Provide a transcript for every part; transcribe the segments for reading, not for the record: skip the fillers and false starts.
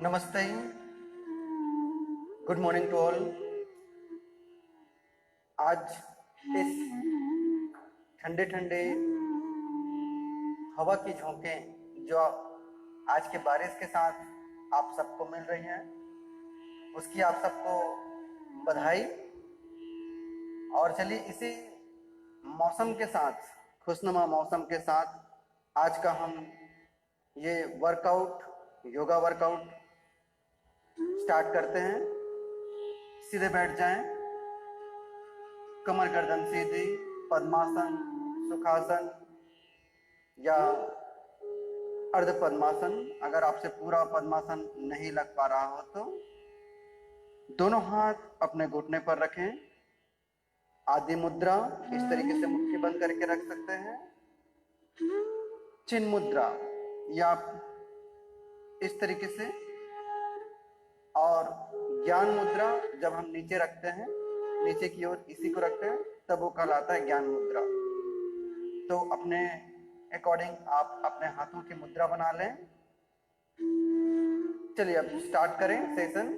नमस्ते, good morning to all. आज इस ठंडे ठंडे हवा की झोंकें जो आज के बारिश के साथ आप सबको मिल रही हैं, उसकी आप सबको बधाई। और चलिए इसी मौसम के साथ, खुशनुमा मौसम के साथ आज का हम ये योगा वर्कआउट स्टार्ट करते हैं। सीधे बैठ जाएं, कमर गर्दन सीधी, पद्मासन, सुखासन या अर्ध पद्मासन। अगर आपसे पूरा पद्मासन नहीं लग पा रहा हो तो दोनों हाथ अपने घुटने पर रखें। आदि मुद्रा इस तरीके से मुट्ठी बंद करके रख सकते हैं। चिन्ह मुद्रा या इस तरीके से, और ज्ञान मुद्रा जब हम नीचे रखते हैं, नीचे की ओर इसी को रखते हैं, तब वो कहलाता है ज्ञान मुद्रा। तो अपने अकॉर्डिंग आप अपने हाथों की मुद्रा बना लें। चलिए अब स्टार्ट करें सेशन।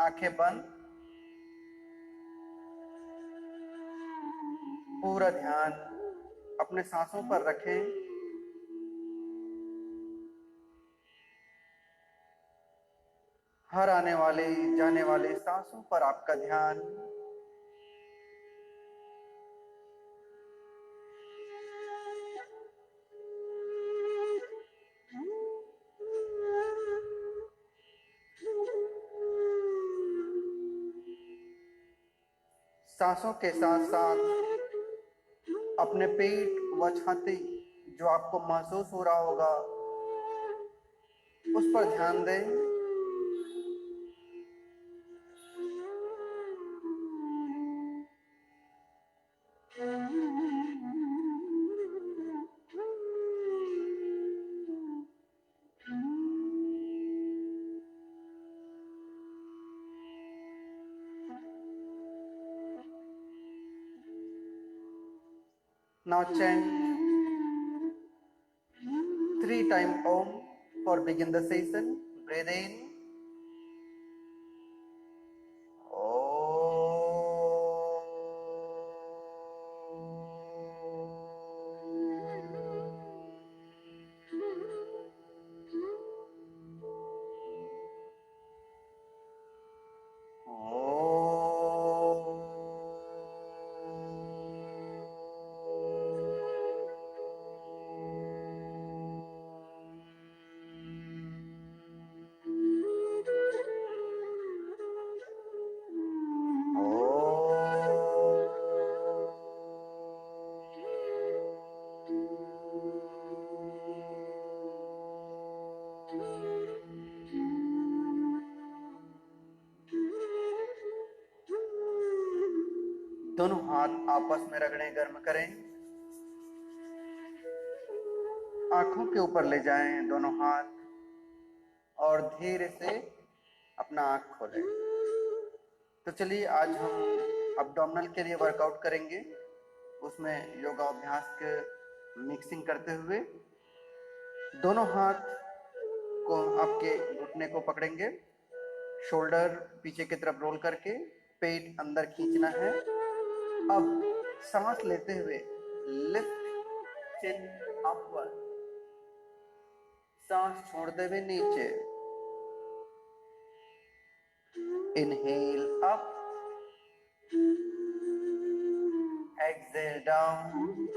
आंखें बंद, पूरा ध्यान अपने सांसों पर रखें। हर आने वाले जाने वाले सांसों पर आपका ध्यान। सांसों के साथ साथ अपने पेट व छाती जो आपको महसूस हो रहा होगा उस पर ध्यान दें। Now chant 3 times Om for begin the session. Breathe in. दोनों हाथ आपस में रगड़ें, गर्म करें। आंखों के ऊपर ले जाएं दोनों हाथ और धीरे से अपना आंख खोलें। तो चलिए आज हम अब्डोमिनल के लिए वर्कआउट करेंगे। उसमें योगा अभ्यास के मिक्सिंग करते हुए दोनों हाथ को आपके घुटने को पकड़ेंगे, शोल्डर पीछे की तरफ रोल करके पेट अंदर खींचना है। अब सांस लेते हुए लिफ्ट चिन अपवर्ड, सांस छोड़ते हुए नीचे। Inhale up, exhale down.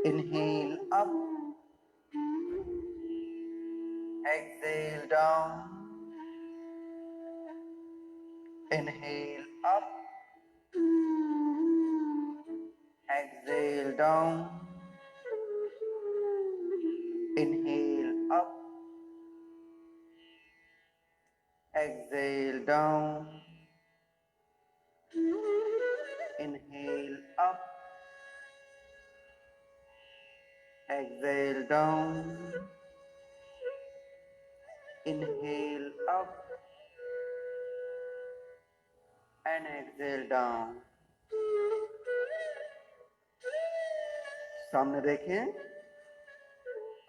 Inhale up, exhale down. Inhale up, exhale down. Inhale up, exhale down. Inhale up, exhale down. Inhale up and exhale down. सामने देखें।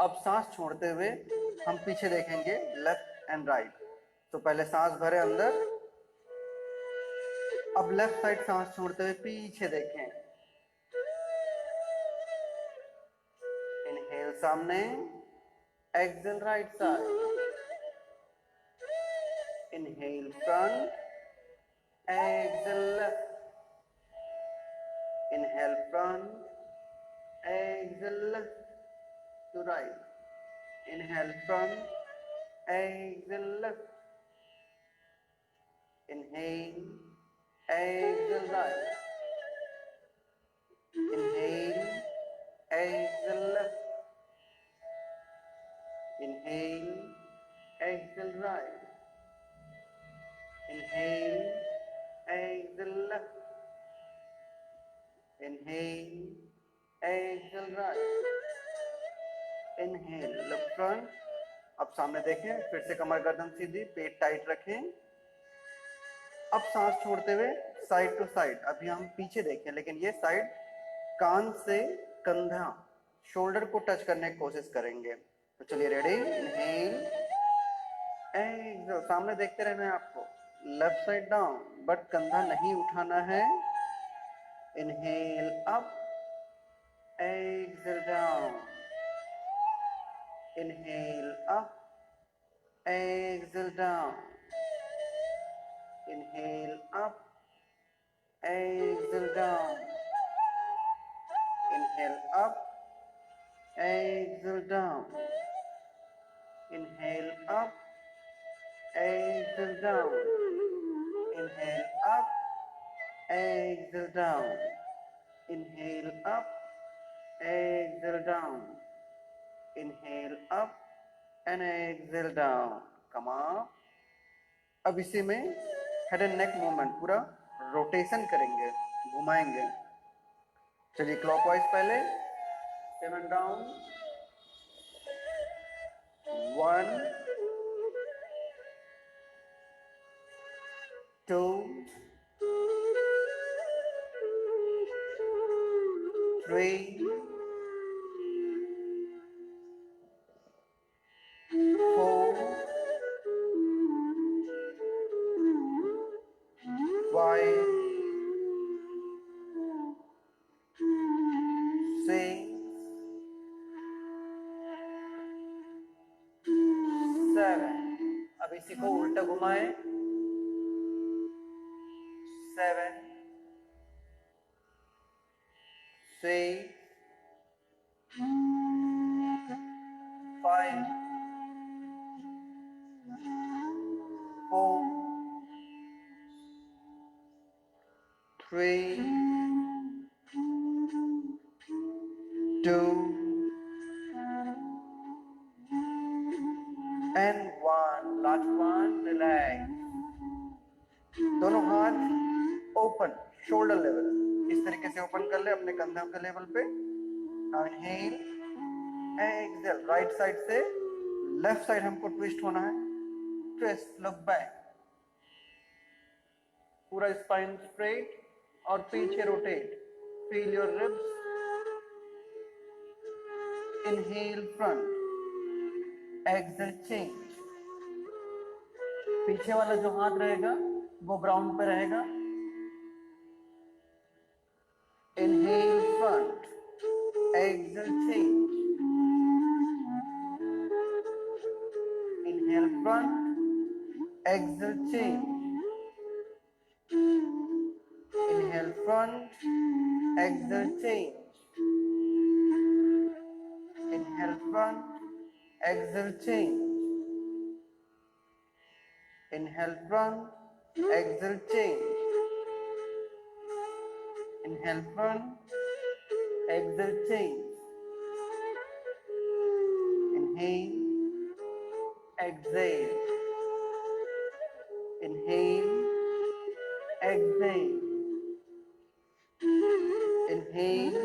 अब सांस छोड़ते हुए हम पीछे देखेंगे, लेफ्ट एंड राइट। तो पहले सांस भरे अंदर, अब लेफ्ट साइड सांस छोड़ते हुए पीछे देखें। इनहेल सामने, exhale right side, inhale front, exhale left, inhale front, exhale left to right, inhale front, exhale left, inhale, exhale right, inhale, exhale left, inhale, exhale right, inhale, exhale left, inhale, exhale right, inhale, look front। अब सामने देखें, फिर से कमर गर्दन सीधी, पेट tight रखें। अब सांस छोड़ते हुए साइड टू साइड, अभी हम पीछे देखें लेकिन ये साइड कान से कंधा, शोल्डर को टच करने की कोशिश करेंगे। तो चलिए, रेडी, इनहेल, एक्सहेल, सामने देखते रहना है आपको, लेफ्ट साइड डाउन, बट कंधा नहीं उठाना है। Inhale up, exhale down, inhale up, exhale down, inhale up, exhale down, inhale up, exhale down, inhale up, exhale down, inhale up, exhale down, inhale up, exhale down, inhale up and exhale down, come up। अब इसी में head and neck movement, पूरा rotation करेंगे, घुमाएंगे। चलिए, clockwise पहले, 7 down, 1 2 3 4 5 6 7। अब इसी को उल्टा घुमाए, 7 6 5 4 3 2 and 1। Last one, relax. दोनों हाथ ओपन, शोल्डर लेवल, इस तरीके से ओपन कर ले अपने कंधों के लेवल पे। इनहेल, एक्सहेल, राइट साइड से लेफ्ट साइड हमको ट्विस्ट होना है, ट्विस्ट, लुक बैक, पूरा स्पाइन स्ट्रेट और पीछे rotate, feel your ribs. Inhale front, exhale change, पीछे वाला जो हाथ रहेगा वो ग्राउंड पे रहेगा। Inhale front, exhale change, inhale front, exhale change, inhale front, exhale change, inhale front, exhale change, inhale front, exhale change, inhale front, exhale change, inhale, exhale, inhale, exhale, inhale,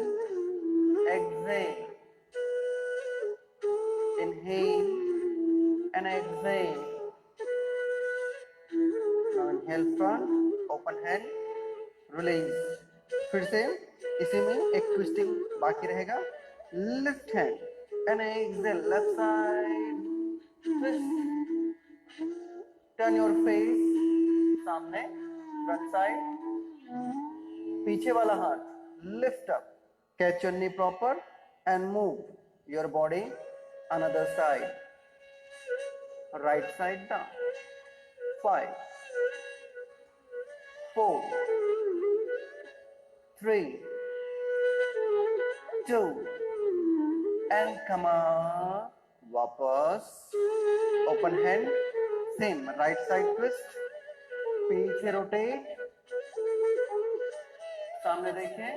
exhale, inhale and exhale। Now inhale front, open hand, release। फिर से इसी में एक twisting बाकी रहेगा, lift hand and exhale, left side, twist, turn your face सामने, front side, पीछे वाला हाथ, lift up, catch your knee proper and move your body another side, right side down, 5, 4, 3, 2, and come on, वापस, open hand, same, right side twist, पीछे rotate, सामने देखें,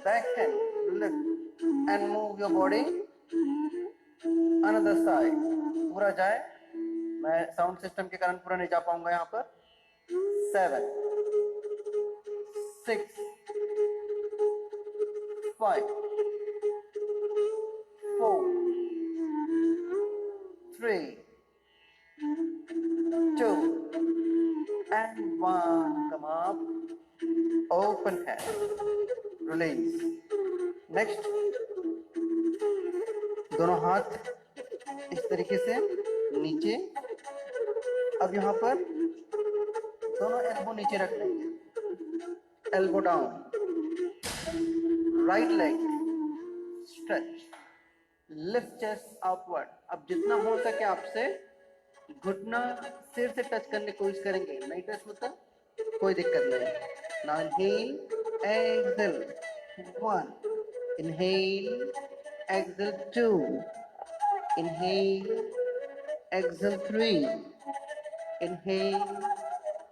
back hand, lift, and move your body, another side, पूरा जाए, मैं sound system के कारण पूरा नहीं जा पाऊंगा यहाँ पर, 7, 6, 5, 4, 3, 2, and 1. Come up. Open hand. Release. Next. दोनों हाथ इस तरीके से नीचे. अब यहाँ पर दोनों एल्बो नीचे रख लेंगे. Elbow down. Right leg. Stretch. Lift chest upward. अब जितना हो सके आपसे घुटना सिर से टच करने की कोशिश करेंगे. नहीं टच होता कोई दिक्कत नहीं. Now inhale, exhale. 1. Inhale, exhale. 2. Inhale, exhale. 3. Inhale,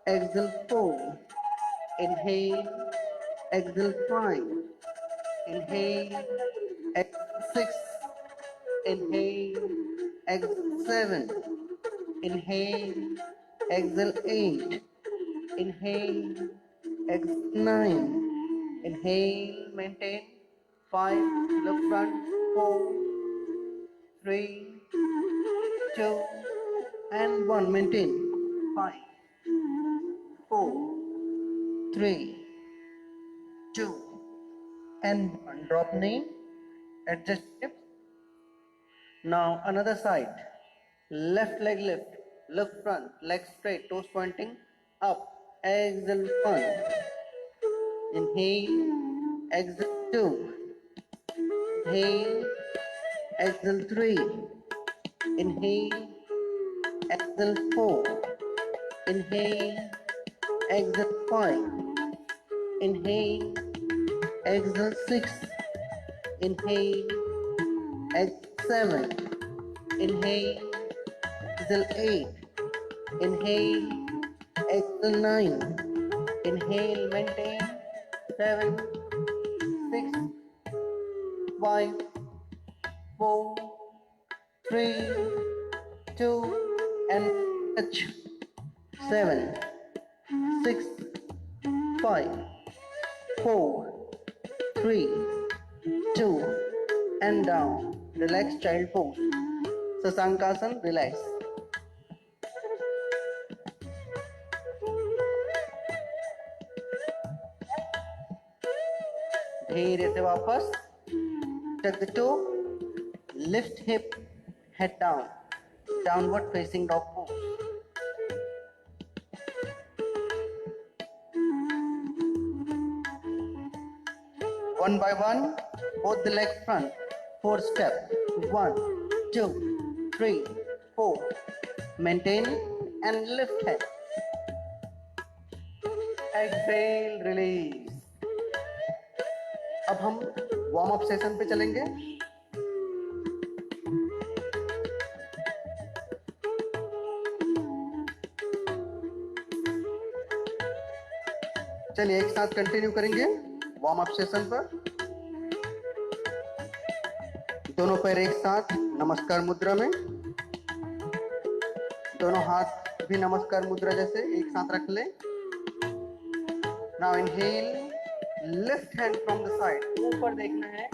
exhale. 4. Inhale, exhale. 5. Inhale, exhale. 6. Inhale, exhale. 7. Inhale, exhale. 8. Inhale, exhale. 9. Inhale, maintain. 5, look front. 4, 3, 2, and 1. Maintain. 5, 4, 3, 2, and 1. Drop knee. Adjust hips. Now another side. Left leg lift. Look front. Leg straight. Toes pointing up. Exhale. 1. Inhale. Exhale. 2. Inhale. Exhale. 3. Inhale. Exhale. 4. Inhale. Exhale. 5. Inhale. Exhale. 6. Inhale. Exhale. 7. Inhale. Exhale. 8. Inhale. Exhale. 9. Inhale. Maintain. 7, 6, 5, 4, 3, 2, and touch. 7, 6, 5, 4, 3, 2, and down. Relax, child pose. Sasankasana, relax. धीरे से वापस. Tuck the toe. Lift hip. Head down. Downward facing dog pose. One by one, both the legs front. 4 step. 1, 2, 3, 4. Maintain and lift head. Exhale, release. अब हम warm up session पे चलेंगे. चलिए एक साथ कंटिन्यू करेंगे वार्म अप सेशन पर. दोनों पैर एक साथ नमस्कार मुद्रा में. दोनों हाथ भी नमस्कार मुद्रा जैसे एक साथ रख लें. Now inhale. Left hand from the side. ऊपर देखना है.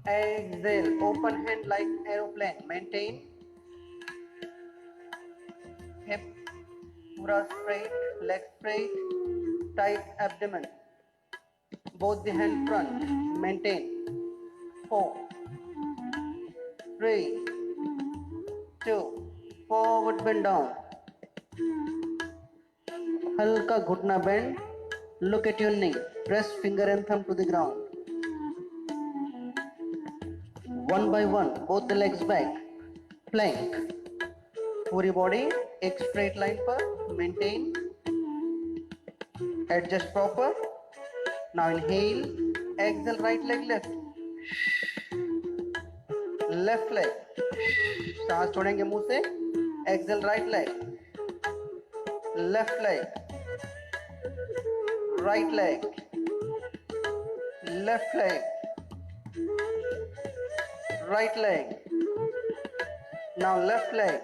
Exhale. Open hand like aeroplane. Maintain. Hip पूरा straight. Leg straight. Tight abdomen. Both the hand front. Maintain. 4, 3, 2, forward bend down. हल्का घुटना bend. Look at your knee. Press finger and thumb to the ground. One by one, both the legs back. Plank. पूरी body एक straight line पर. Maintain. Adjust proper. Now inhale. Exhale, right leg left. Left leg. सांस छोड़ेंगे मुंह से. Exhale, right leg. Left leg. Right leg. Left leg. Right leg. Now left leg.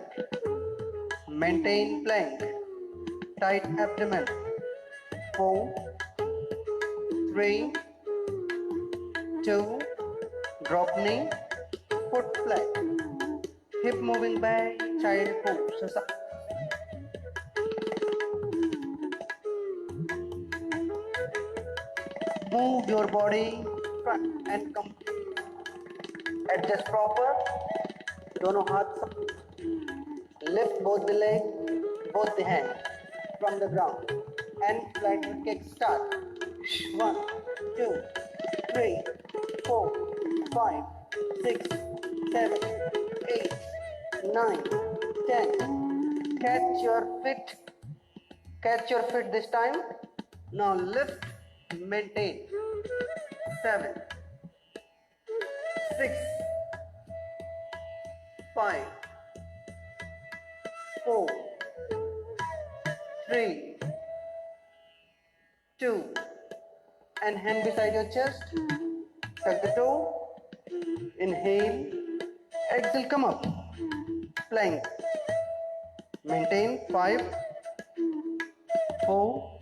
Maintain plank. Tight abdomen. 4, 3, 2, drop knee, foot flat. Hip moving back, child pose. Move your body front and come. Adjust proper. दोनों हाथ. Lift both the legs, both the hands from the ground and flat kick start. 1, 2, 3, 4, 5, 6, 7, 8, 9, 10. Catch your feet. Catch your feet this time. Now lift, maintain. 7, 6, 5, 4, 3, 2, and hand beside your chest. Tuck the toe. Inhale. Exhale, come up. Plank. Maintain. 5, 4,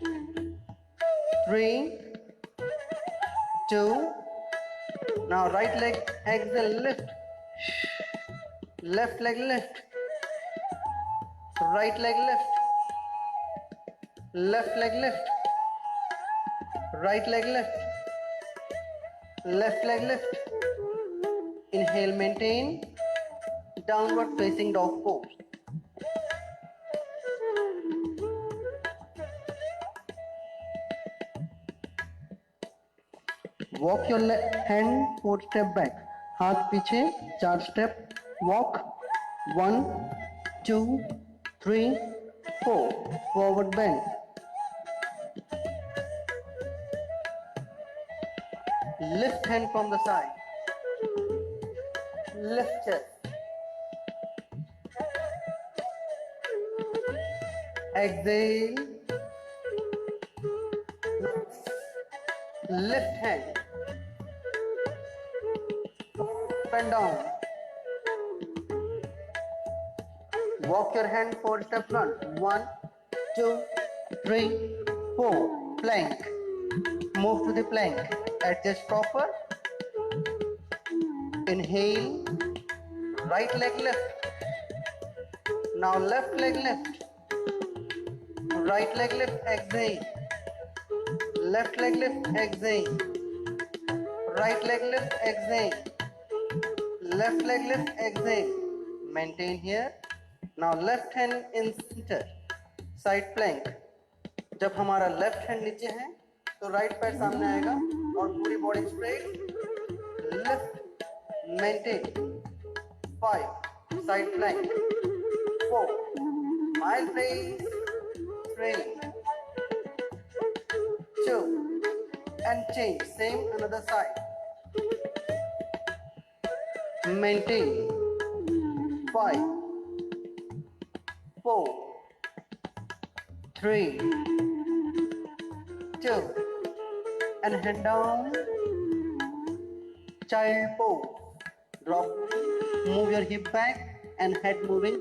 3, 2. Now right leg. Exhale, lift. Left leg lift. Right leg lift. Left leg lift. Right leg lift. Left leg lift. Inhale, maintain. Downward facing dog pose. Walk your hand 4 step back. हाथ पीछे 4 step. Walk. 1, 2, 3, 4. Forward bend. Lift hand from the side. Lift chest. Exhale. Lift hand. Up and down. Walk your hand 4 step front. 1, 2, 3, 4. Plank. Move to the plank. Adjust proper. Inhale. Right leg lift. Now left leg lift. Right leg lift. Exhale. Left leg lift. Exhale. Right leg lift. Exhale. Left leg lift. Exhale. Maintain here. Now left hand in center. Side plank. जब हमारा left hand नीचे है तो right पैर सामने आएगा और पूरी body straight. Lift, maintain. 5, side plank. 4, mild raise. 3, 2, and change. Same another side. Maintain. 5, 4, 3, 2, and hand down. Child pose. Drop. Move your hip back and head moving.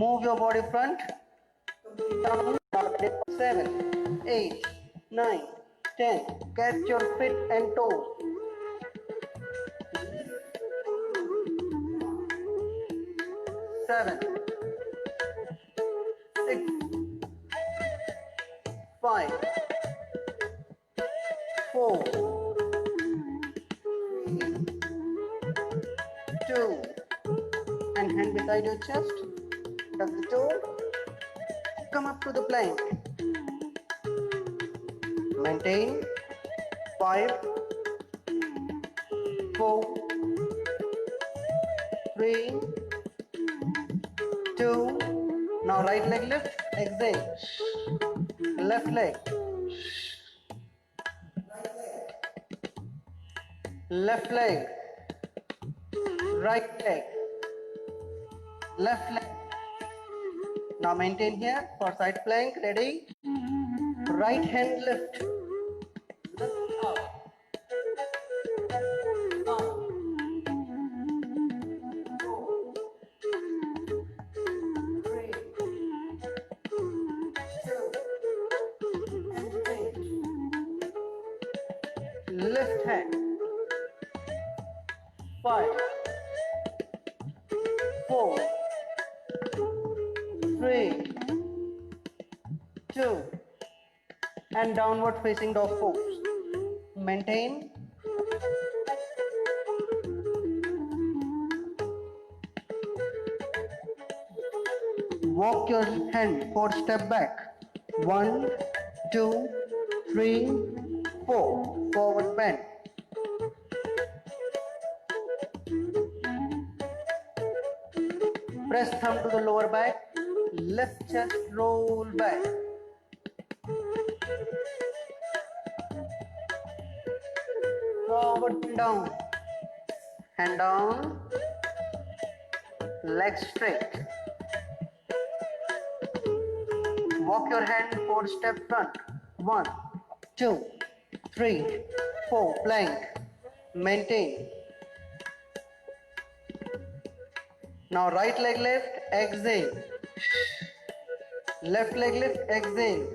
Move your body front. Down. 7, 8, 9, 10. Catch your feet and toes. 7, 6, 5, 4, 4, 2, and hand beside your chest, tuck the toe, come up to the plank, maintain, 5, 4, 3, 2, now right leg lift, exhale, left leg, left leg, right leg, left leg. Now maintain here for side plank, ready? Right hand lift, lift up, up, 4, 3, 2, and 8. Left hand, 5, 4, 3, 2, and downward facing dog pose. Maintain. Walk your hand 4 step back. 1, 2, 3, 4. Forward bend. Press thumb to the lower back. Left chest roll back. Forward and down. Hand down. Leg straight. Walk your hand 4 step front. 1, 2, 3, 4. Plank. Maintain. Now right leg lift, exhale. Left leg lift, exhale.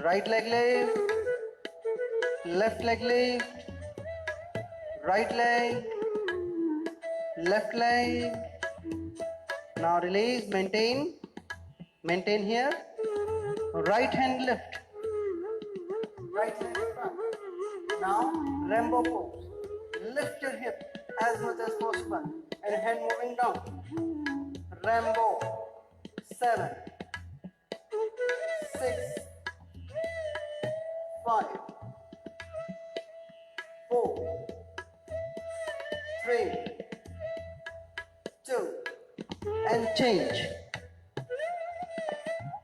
Right leg lift. Left leg lift. Right leg. Left leg. Now release, maintain. Maintain here. Right hand lift. Right hand front. Now rainbow pose. Lift your hip as much as possible and hand moving down. Rainbow. 7, 6, 5, 4, 3, 2, and change.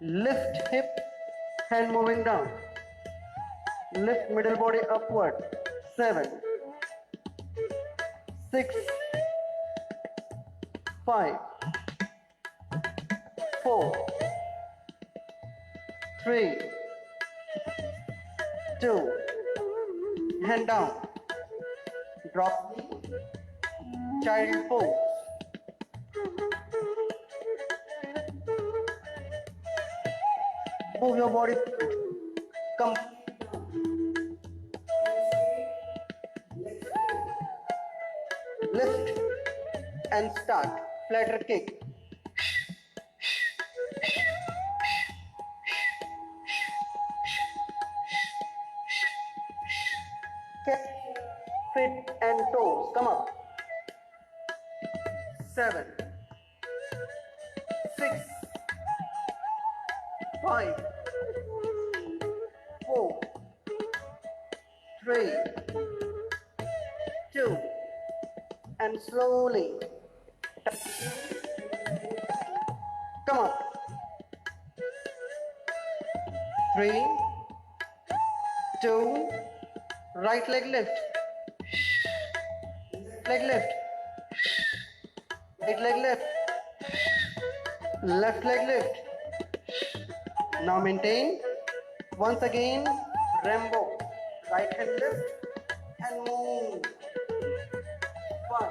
Lift hip, hand moving down. Lift middle body upward. 7, 6, 5, 4, 3, 2, hand down. Drop knee, child pose. Move your body, come. Lift and start. Flatter kick. Kick, feet and toes. Come up. 7, 6, 5, 4, 3, 2, and slowly come up. 3, 2, right leg lift. Leg lift. Right leg lift. Left leg lift. Now maintain. Once again, rainbow. Right hand lift and move. 1,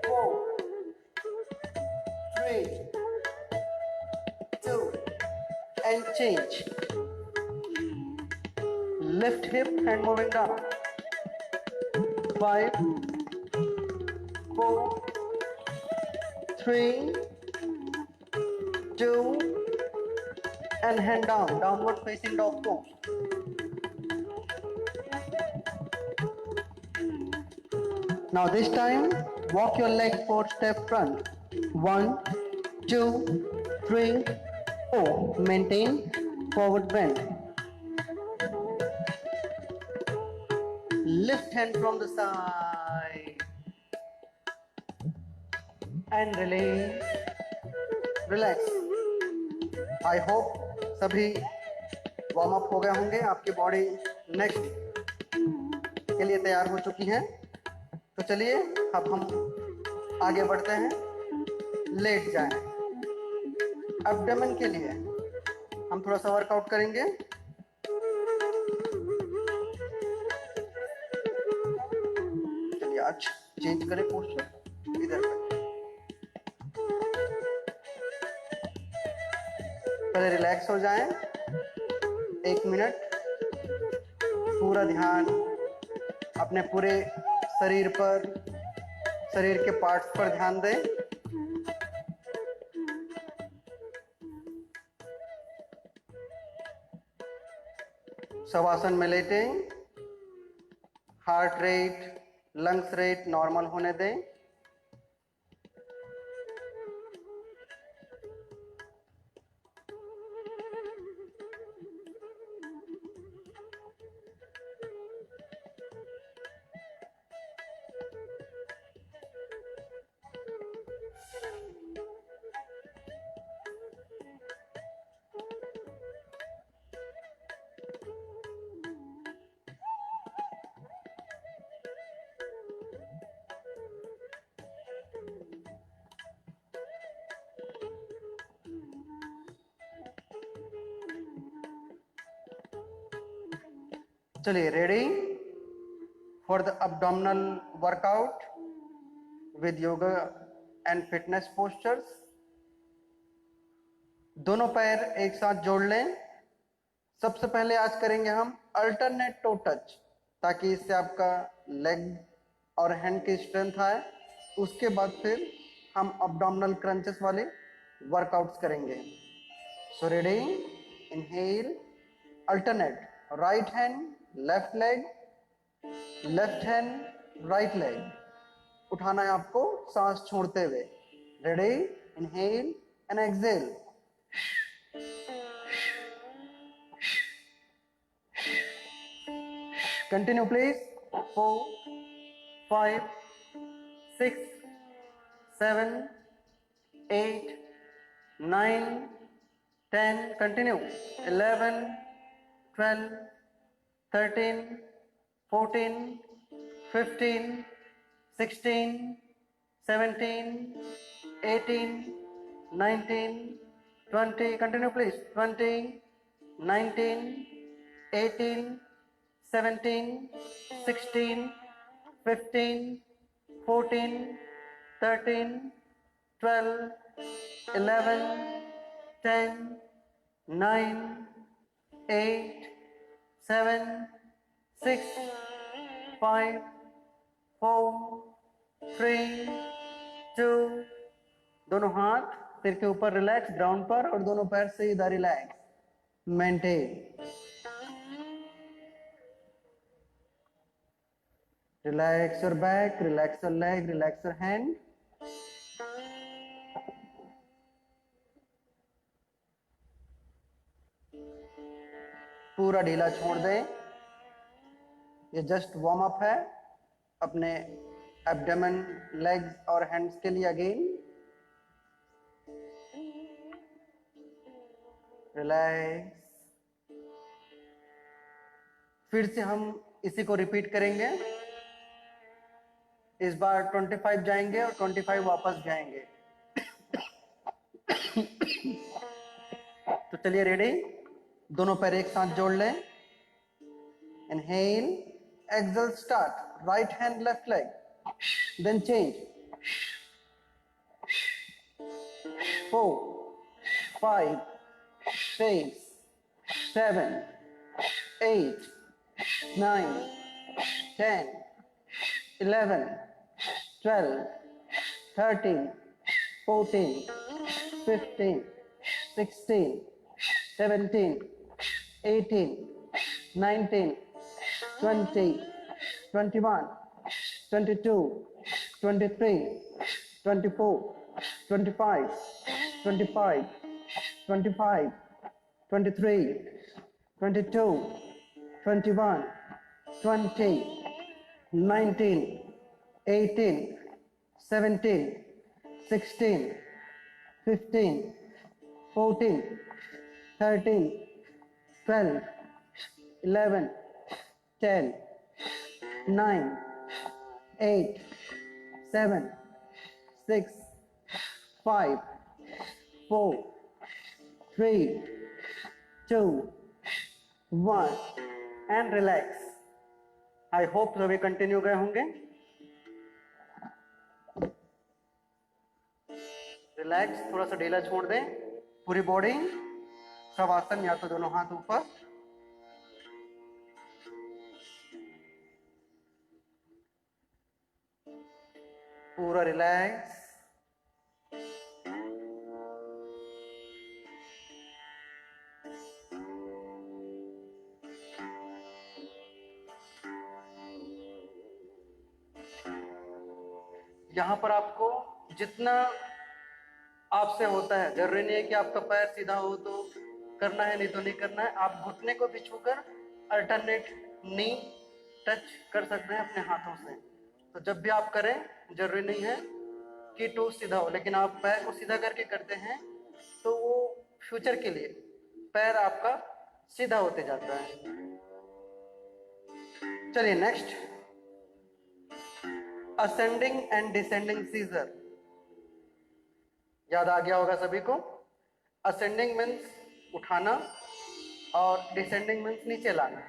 4, 3, 2, and change. Lift hip, hand moving down. 5, 4, 3, 2, and hand down. Downward facing dog pose. Now this time, walk your leg 4 step front. 1, 2, 3, 4. Maintain forward bend. Lift hand from the side and release. Relax. I hope सभी warm up हो गए होंगे, आपकी body next के लिए तैयार हो चुकी है। तो चलिए अब हम आगे बढ़ते हैं। लेट जाएं। एब्डोमेन के लिए हम थोड़ा सा वर्कआउट करेंगे। चलिए आज चेंज करें पोस्चर, इधर पहले रिलैक्स हो जाएं। 1 मिनट पूरा ध्यान अपने पूरे शरीर पर, शरीर के पार्ट्स पर ध्यान दें। शवासन में लेटें। Heart rate, lungs rate normal होने दें। चलिए ready for the abdominal workout with yoga and fitness postures. दोनों पैर एक साथ जोड़ लें। सबसे पहले आज करेंगे हम अल्टरनेट टो टच, ताकि इससे आपका लेग और हैंड की स्ट्रेंथ आए। उसके बाद फिर हम abdominal क्रंचेस वाले वर्कआउट्स करेंगे। So ready, inhale, alternate, right hand left leg, left hand right leg. उठाना है आपको सांस छोड़ते हुए। Ready, inhale and exhale. Continue please. 4, 5, 6, 7, 8, 9, 10. Continue. 11, 12, 13, 14, 15, 16, 17, 18, 19, 20. Continue please. 20, 19, 18, 17, 16, 15, 14, 13, 12, 11, 10, 9, 8, 7, 6, 5, 4, 3, 2। दोनों हाथ सिर के ऊपर रिलैक्स, ग्राउंड पर, और दोनों पैर सीधा relax. Maintain. Relax your back, relax your leg, relax your hand. पूरा ढीला छोड़ दें। ये जस्ट वार्म अप है अपने एब्डोमेन, लेग्स और हैंड्स के लिए। Again relax. फिर से हम इसी को रिपीट करेंगे। इस बार 25 जाएंगे और 25 वापस जाएंगे। तो चलिए रेडी, दोनों पैर एक साथ जोड़ लें। Inhale, exhale, start. Right hand left leg, then change. 4, 5, 6, 7, 8, 9, 10, 11, 12, 13, 14, 15, 16, 17, 18, 19, 20, 21, 22, 23, 24, 25, 25, 25, 23, 22, 21, 20, 19, 18, 17, 16, 15, 14, 13, 12, 11, 10, 9, 8, 7, 6, 5, 4, 3, 2, 1 and relax. I hope सभी कंटिन्यू गए होंगे. रिलैक्स, थोड़ा सा ढीला छोड़ दें पूरी बॉडी. शवासन या तो दोनों हाथ ऊपर. पूरा रिलैक्स. यहां पर आपको जितना आपसे होता है, जरूरी नहीं है कि आपका पैर सीधा हो तो करना है, नहीं तो नहीं करना है. आप घुटने को भी छूकर अल्टरनेट नी टच कर सकते हैं अपने हाथों से. तो जब भी आप करें, जरूरी नहीं है कि टू सीधा हो, लेकिन आप पैर को सीधा करके करते हैं तो वो फ्यूचर के लिए पैर आपका सीधा होते जाता है. चलिए next, ascending and descending scissor. याद आ गया होगा सभी को. असेंडिंग मीन्स उठाना और डिसेंडिंग मीन्स नीचे लाना.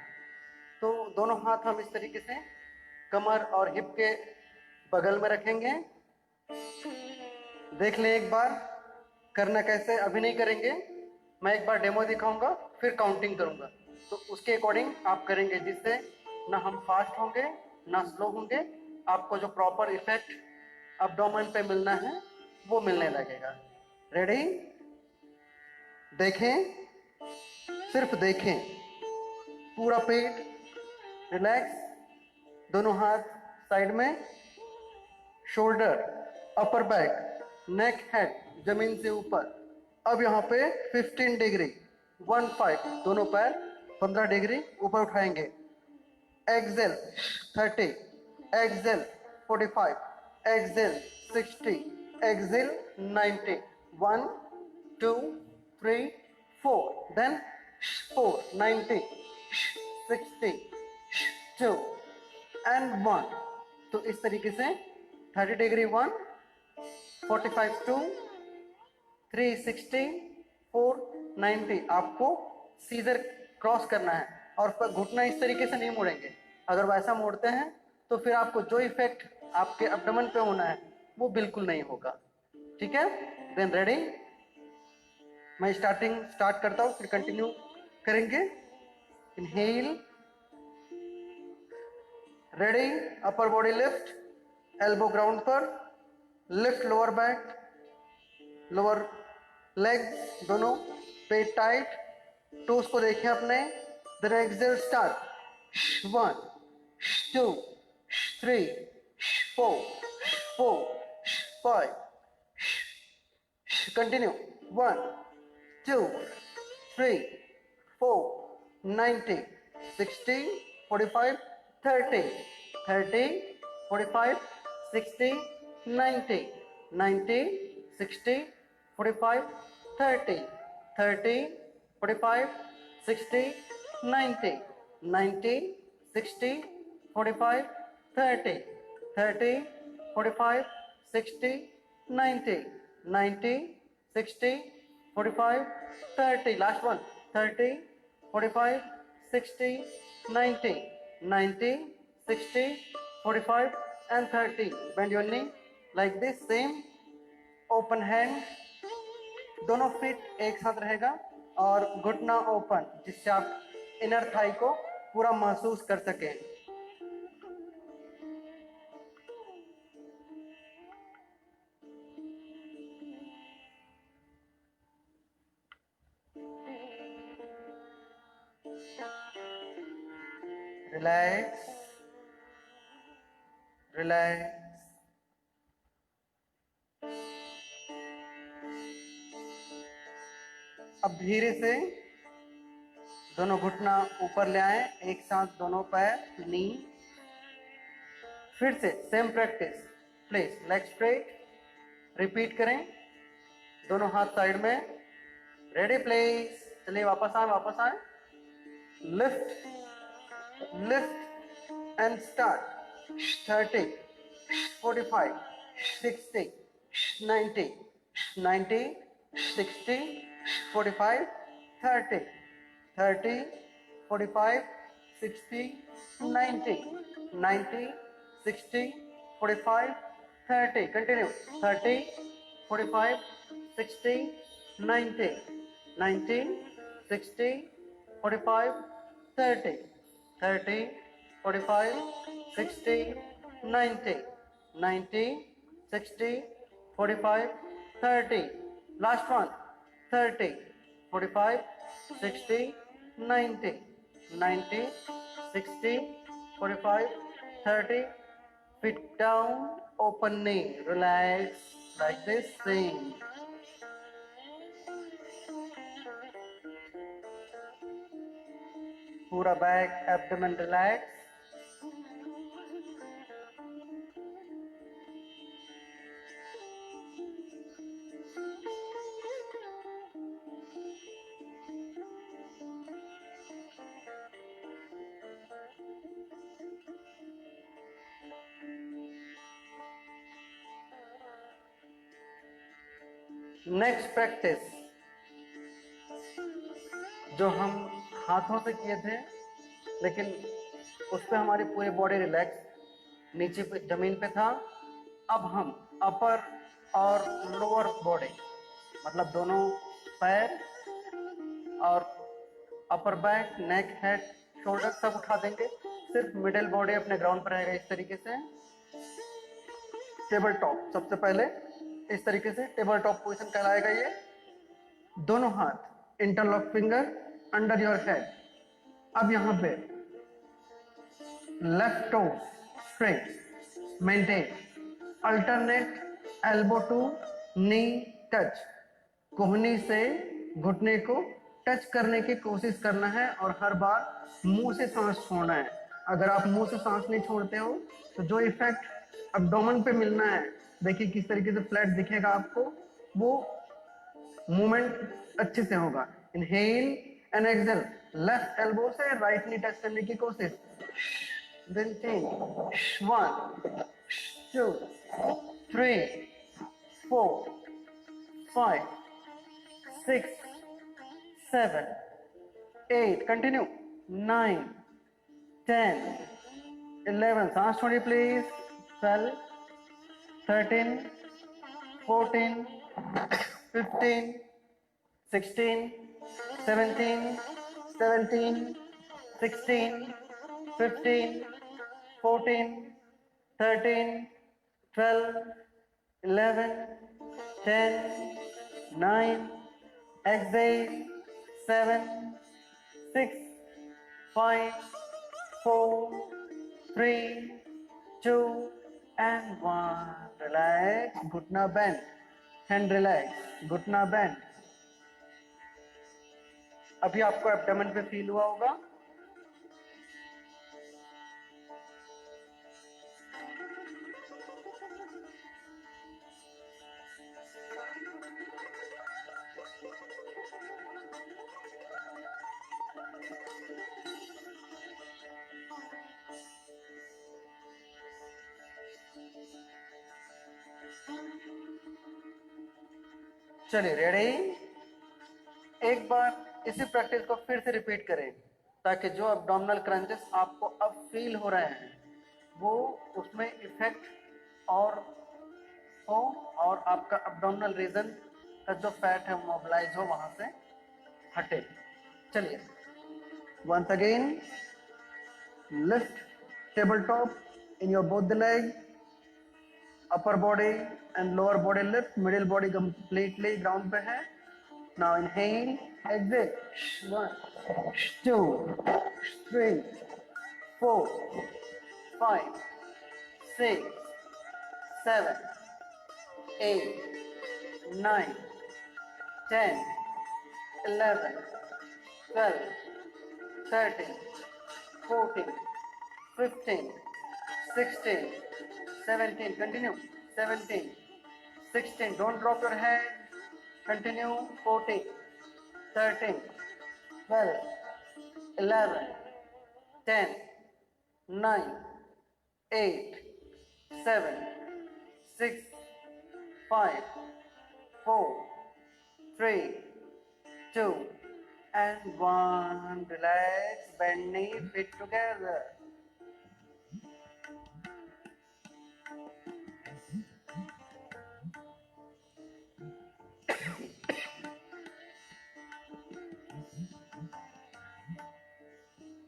तो दोनों हाथ हम इस तरीके से कमर और हिप के बगल में रखेंगे. देख लें एक बार करना कैसे. अभी नहीं करेंगे, मैं एक बार डेमो दिखाऊंगा, फिर काउंटिंग करूंगा, तो उसके अकॉर्डिंग आप करेंगे, जिससे ना हम फास्ट होंगे ना स्लो होंगे. आपको जो प्रॉपर इफेक्ट अब्डोमेन पे मिलना है वो मिलने लगेगा. रेडी? देखें, सिर्फ देखें. पूरा पेट रिलैक्स. दोनों हाथ साइड में. शोल्डर, अपर बैक, नेक, हेड जमीन से ऊपर. अब यहाँ पे 15 डिग्री 15 दोनों पैर 15 डिग्री ऊपर उठाएंगे. Exhale 30, exhale 45, exhale 60, exhale 90. 1, 2, 3, 4. Then 4, 90, 60, 2 and 1. तो इस तरीके से 30 डिग्री 1, 45 2, 360, 490. आपको सीजर क्रॉस करना है और घुटना इस तरीके से नहीं मोड़ेंगे. अगर वैसा मोड़ते हैं तो फिर आपको जो इफेक्ट आपके अब्डोमेन पे होना है वो बिल्कुल नहीं होगा. ठीक है? Then ready? मैं स्टार्ट करता हूँ, फिर कंटिन्यू करेंगे. Inhale. Ready? Upper body lift, elbow ground पर. Lift lower back, lower legs दोनों. पेट टाइट. टोस को देखें अपने. Then exhale start. 1, 2, 3, 4, 5. Continue. 1, 2, 3, 4, 90, 60, 45, 30, 30, 45, 60, 90, 90, 60, 45, 30, 30, 45, 60, 90, 90, 60, 45, 30, 30, 45, 60, 90, 90, 60, 45, 30. Last one. 30, 45, 60, 90, 90, 60, 45 and 30. Bend your knee like this. Same. Open hand. दोनों फीट एक साथ रहेगा और घुटना ओपन, जिससे आप इनर थाई को पूरा महसूस कर सकें. रिलैक्स. रिलैक्स। अब धीरे से दोनों घुटना ऊपर ले आए, एक साथ दोनों पैर, नी। फिर से same practice, please leg straight, repeat करें, दोनों हाथ साइड में, रेडी प्लीज। चलिए वापस आए, lift lift and start. 30, 45, 60, 90, 90, 60, 45, 30, 30, 45, 60, 90, 90, 60, 45, 30. Continue. 30, 45, 60, 90, 90, 60, 45, 30, 30, 45, 60, 90, 90, 60, 45, 30. Last one. 30, 45, 60, 90, 90, 60, 45, 30. Feet down, open knee, relax like this. Sing. पूरा back abdomen relax. Next practice जो हम हाथों से किए थे, लेकिन उस पर हमारी पूरी बॉडी रिलैक्स नीचे पे जमीन पे था। अब हम अपर और लोअर बॉडी, मतलब दोनों पैर और अपर बैक, नेक, हेड, शोल्डर सब उठा देंगे। सिर्फ मिडिल बॉडी अपने ग्राउंड पर रहेगा। इस तरीके से टेबल टॉप, सबसे पहले इस तरीके से टेबल टॉप पोजीशन कहलाएगा ये। दोनों हाथ interlock finger under your head. अब यहां पे left toe straight maintain, alternate elbow to knee touch. कोहनी से घुटने को टच करने की कोशिश करना है और हर बार मुंह से सांस छोड़ना है। अगर आप मुंह से सांस नहीं छोड़ते हो तो जो इफेक्ट एब्डोमेन पे मिलना है, देखिए किस तरीके से फ्लैट दिखेगा आपको, वो मूवमेंट अच्छे से होगा। Inhale and exhale, left elbow से राइट नी टच करने की कोशिश। देन चेंज, 1, 2, 3, 4, 5, 6, 7, 8, कंटिन्यू, 9, 10, 11, सांस छोड़िए प्लीज, 12, 13, 14, 15, 16, 17, 16, 15, 14, 13, 12, 11, 10, 9, exhale, 7, 6, 5, 4, 3, 2, and 1. Relax, घुटना bend, hand relax, घुटना bend. अभी आपको एब्डोमेन पे फील हुआ होगा। चलिए रेडी। एक बार इसी प्रैक्टिस को फिर से रिपीट करें ताकि जो एब्डोमिनल क्रंचेस आपको अब फील हो रहे हैं वो उसमें इफेक्ट और हो और आपका एब्डोमिनल रीजन का जो फैट है मोबिलाइज हो, वहां से हटे। चलिए once again, lift table top in your both the leg, upper body and lower body lift, middle body completely ground पे है। Now inhale, exhale, 1, 2, 3, 4, 5, 6, 7, 8, 9, 10, 11, 12, 13, 14, 15, 16, 17. Continue. 17, 16. Don't drop your head. Continue. 14, 13, 12, 11, 10, 9, 8, 7, 6, 5, 4, 3, 2, and 1. Relax. Bend knee, feet together.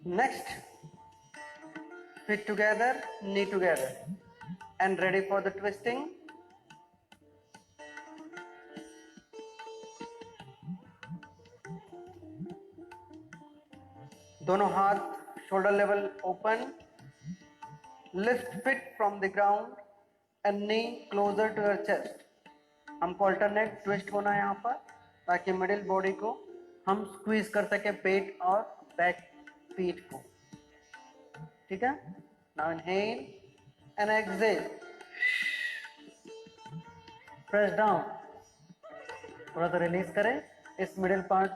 Next, feet together, knee together, and ready for the twisting. दोनों हाथ shoulder level open. Lift feet from the ground and knee closer to your chest. हमको alternate twist होना है यहाँ पर ताकि middle body को हम squeeze कर सके पेट और back पीठ को. ठीक है? Now inhale and exhale. Press down. थोड़ा सा रिलीज करें इस मिडिल पार्ट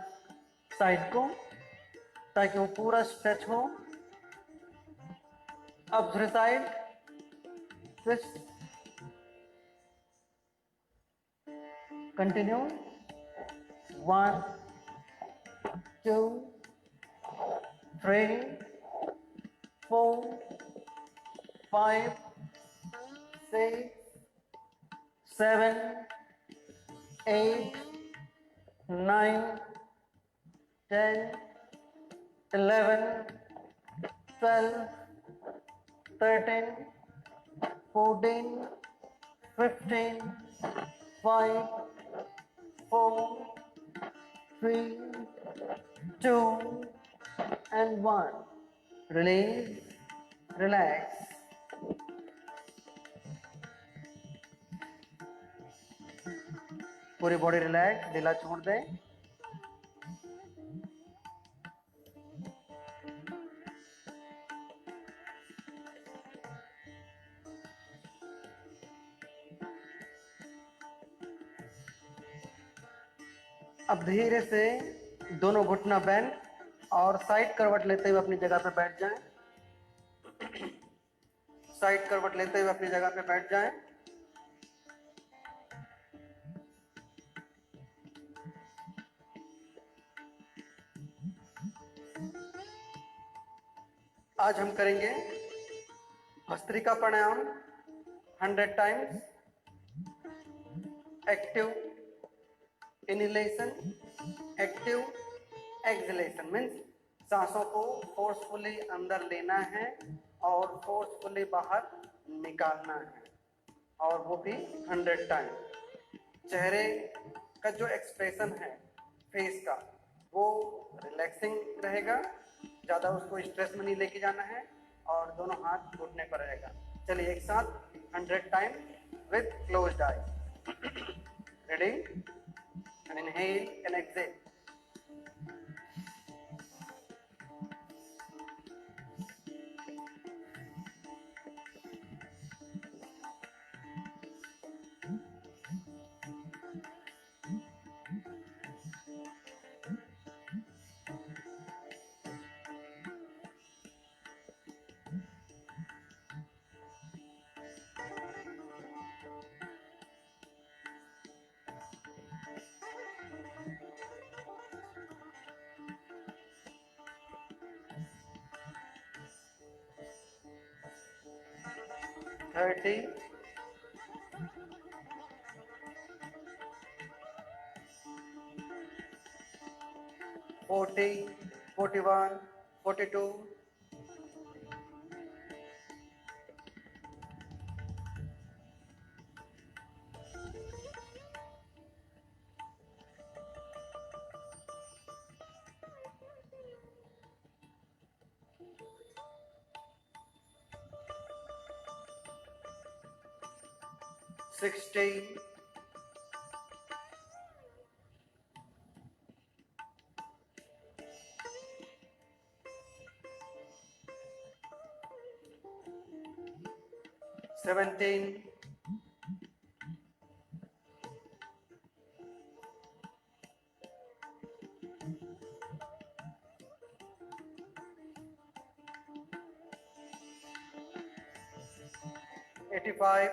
साइड को ताकि वो पूरा स्ट्रेच हो. अब दूसरी side twist. Continue. 1, 2, 3, 4, 5, 6, 7, 8, 9, 10, 11, 12, 13, 14, 15, 5, 4, 3, 2, and 1. Release, relax. पूरी बॉडी रिलैक्स, ढीला छोड़ दें. अब धीरे से दोनों घुटना बेंड और साइड करवट लेते हुए अपनी जगह पे बैठ जाएं. साइड करवट लेते हुए अपनी जगह पे बैठ जाएं. आज हम करेंगे भस्त्रिका प्राणायाम 100 times. Active inhalation, active exhalation means सांसों को फोर्सफुली अंदर लेना है और फोर्सफुली बाहर निकालना है, और वो भी 100 टाइम. चेहरे का जो एक्सप्रेशन है फेस का वो रिलैक्सिंग रहेगा, ज़्यादा उसको स्ट्रेस में नहीं लेके जाना है, और दोनों हाथ घुटने पर रहेगा. चलिए एक साथ 100 time with closed I. Ready? And inhale and exhale. Thirty, 40, 41, 42, 16, 17, 85,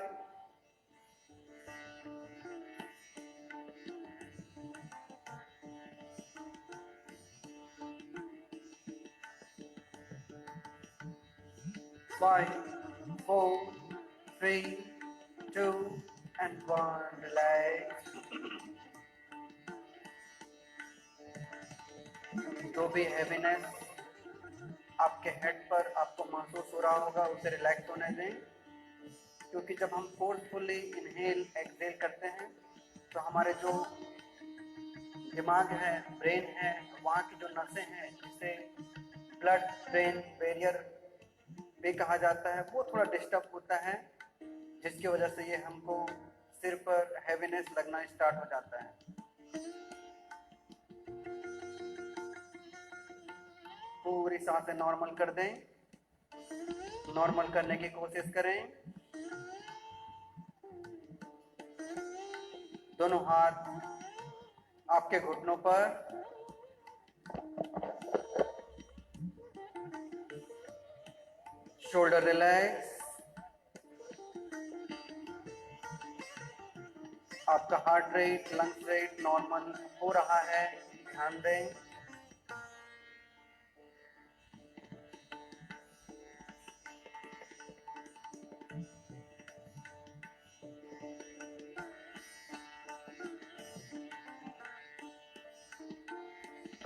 5, 4, 3, 2 and 1. Relax. जो भी हैवीनेस आपके हेड पर आपको महसूस हो रहा होगा उसे रिलैक्स होने दें, क्योंकि जब हम फोर्सफुली इनहेल एक्सहेल करते हैं तो हमारे जो दिमाग है, ब्रेन है, वहाँ की जो नसें हैं जिसे ब्लड ब्रेन बैरियर भी कहा जाता है, वो थोड़ा डिस्टर्ब होता है, जिसकी वजह से ये हमको सिर पर हैवीनेस लगना स्टार्ट हो जाता है। पूरी सांसें नॉर्मल कर दें, नॉर्मल करने की कोशिश करें। दोनों हाथ आपके घुटनों पर, शोल्डर रिलैक्स। आपका heart rate, lungs rate normal हो रहा है, ध्यान दें।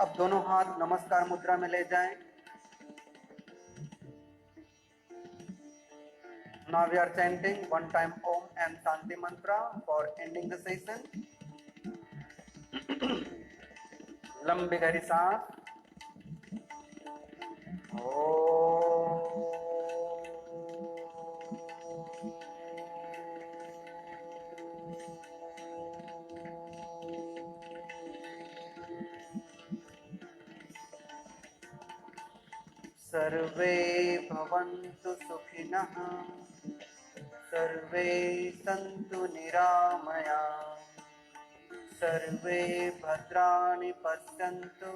अब दोनों हाथ नमस्कार मुद्रा में ले जाएं। Now we are chanting one time Om and Shanti mantra for ending the session. लंबी गहरी सांस। सर्वे भवन्तु सुखिनः, सर्वे सन्तु निरामयाः, सर्वे भद्राणि पश्यन्तु,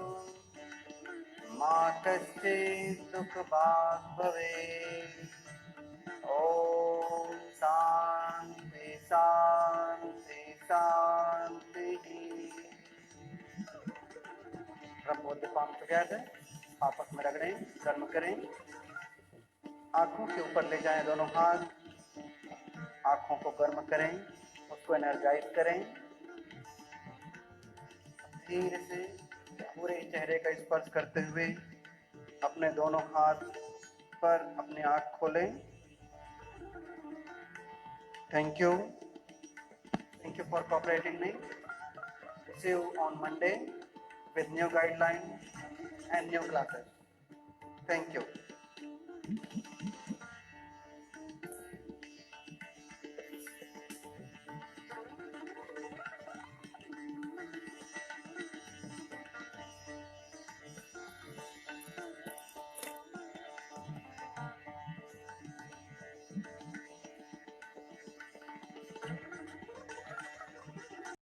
मा कश्चित् दुःखभाग् भवेत्। ओम शांति शांति शांति। बोथ द पाम टुगेदर, आपस में रगड़ें, गर्म करें। आंखों के ऊपर ले जाएं दोनों हाथ, आंखों को गर्म करें, उसको एनर्जाइज करें। धीरे से पूरे चेहरे का स्पर्श करते हुए अपने दोनों हाथ पर अपनी आंख खोलें। Thank you for cooperating me. See you on Monday with new guidelines and new classes. Thank you.